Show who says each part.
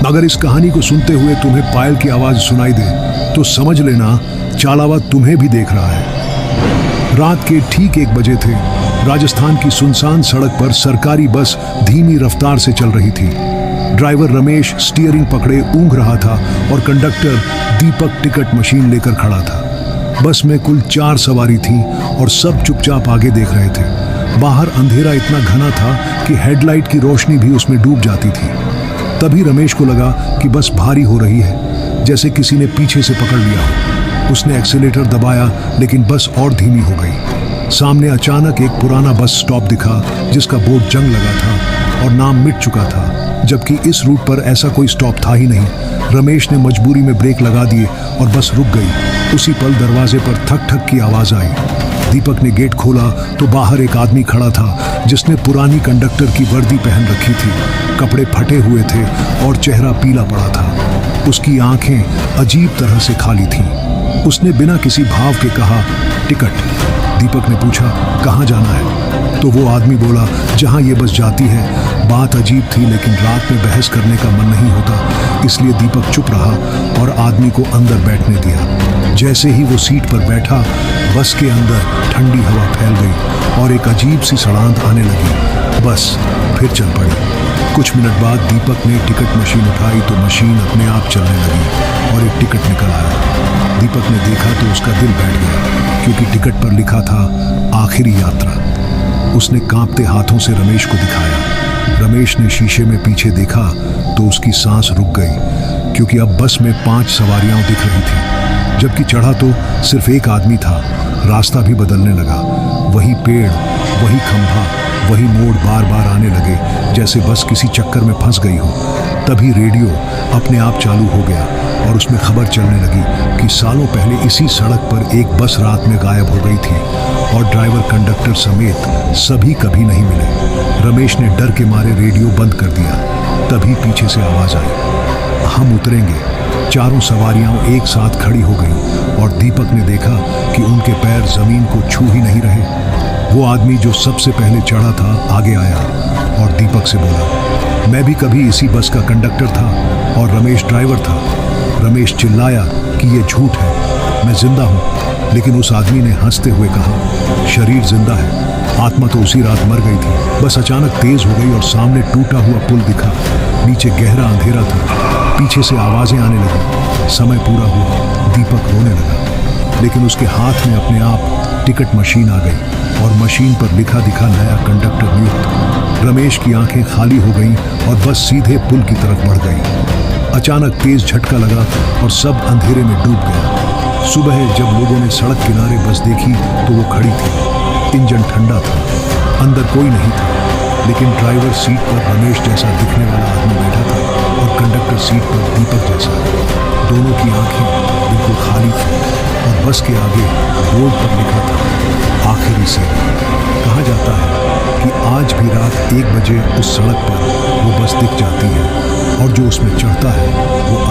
Speaker 1: अगर इस कहानी को सुनते हुए तुम्हें पायल की आवाज सुनाई दे तो समझ लेना चालावा तुम्हें भी देख रहा है। रात के ठीक 1 बजे थे। राजस्थान की सुनसान सड़क पर सरकारी बस धीमी रफ्तार से चल रही थी। ड्राइवर रमेश स्टीयरिंग पकड़े ऊँघ रहा था और कंडक्टर दीपक टिकट मशीन लेकर खड़ा था। बस में कुल 4 सवारी थी और सब चुपचाप आगे देख रहे थे। बाहर अंधेरा इतना घना था कि हेडलाइट की रोशनी भी उसमें डूब जाती थी। तभी रमेश को लगा कि बस भारी हो रही है, जैसे किसी ने पीछे से पकड़ लिया हो। उसने एक्सीलेटर दबाया लेकिन बस और धीमी हो गई। सामने अचानक एक पुराना बस स्टॉप दिखा जिसका बोर्ड जंग लगा था और नाम मिट चुका था, जबकि इस रूट पर ऐसा कोई स्टॉप था ही नहीं। रमेश ने मजबूरी में ब्रेक लगा दिए और बस रुक गई। उसी पल दरवाजे पर ठक ठक की आवाज आई। दीपक ने गेट खोला तो बाहर एक आदमी खड़ा था जिसने पुरानी कंडक्टर की वर्दी पहन रखी थी। कपड़े फटे हुए थे और चेहरा पीला पड़ा था। उसकी आंखें अजीब तरह से खाली थीं। उसने बिना किसी भाव के कहा, टिकट। दीपक ने पूछा, कहाँ जाना है? तो वो आदमी बोला, जहाँ ये बस जाती है। बात अजीब थी लेकिन रात में बहस करने का मन नहीं होता, इसलिए दीपक चुप रहा और आदमी को अंदर बैठने दिया। जैसे ही वो सीट पर बैठा, बस के अंदर ठंडी हवा फैल गई और एक अजीब सी सड़ांध आने लगी। बस फिर चल पड़ी। कुछ मिनट बाद दीपक ने टिकट मशीन उठाई तो मशीन अपने आप चलने लगी और एक टिकट निकल आया। दीपक ने देखा तो उसका दिल बैठ गया, क्योंकि टिकट पर लिखा था आखिरी यात्रा। उसने कांपते हाथों से रमेश को दिखाया। रमेश ने शीशे में पीछे देखा तो उसकी सांस रुक गई, क्योंकि अब बस में 5 सवारियां दिख रही थी, जबकि चढ़ा तो सिर्फ एक आदमी था। रास्ता भी बदलने लगा। वही पेड़, वही खंभा, वही मोड़ बार बार आने लगे, जैसे बस किसी चक्कर में फंस गई हो। तभी रेडियो अपने आप चालू हो गया और उसमें खबर चलने लगी कि सालों पहले इसी सड़क पर एक बस रात में गायब हो गई थी और ड्राइवर कंडक्टर समेत सभी कभी नहीं मिले। रमेश ने डर के मारे रेडियो बंद कर दिया। तभी पीछे से आवाज आई, हम उतरेंगे। चारों सवारियां एक साथ खड़ी हो गईं और दीपक ने देखा कि उनके पैर जमीन को छू ही नहीं रहे। वो आदमी जो सबसे पहले चढ़ा था आगे आया और दीपक से बोला, मैं भी कभी इसी बस का कंडक्टर था और रमेश ड्राइवर था। रमेश चिल्लाया कि ये झूठ है, मैं जिंदा हूँ। लेकिन उस आदमी ने हंसते हुए कहा, शरीर जिंदा है, आत्मा तो उसी रात मर गई थी। बस अचानक तेज हो गई और सामने टूटा हुआ पुल दिखा। नीचे गहरा अंधेरा था। पीछे से आवाजें आने लगी। समय पूरा हुआ। दीपक रोने लगा, लेकिन उसके हाथ में अपने आप टिकट मशीन आ गई और मशीन पर लिखा दिखा नया कंडक्टर नियुक्त। रमेश की आंखें खाली हो गईं और बस सीधे पुल की तरफ बढ़ गई। अचानक तेज झटका लगा और सब अंधेरे में डूब गया। सुबह जब लोगों ने सड़क किनारे बस देखी तो वो खड़ी थी। इंजन ठंडा था, अंदर कोई नहीं था, लेकिन ड्राइवर सीट पर रमेश जैसा दिखने वाला आदमी बैठा था और कंडक्टर सीट पर दीपक जैसा। दोनों की आंखें बिल्कुल खाली थी और बस के आगे बोर्ड पर लिखा था आखिरी सेवा। कहा जाता है कि आज भी रात 1 बजे उस सड़क पर वो बस दिख जाती है और जो उसमें चढ़ता है वो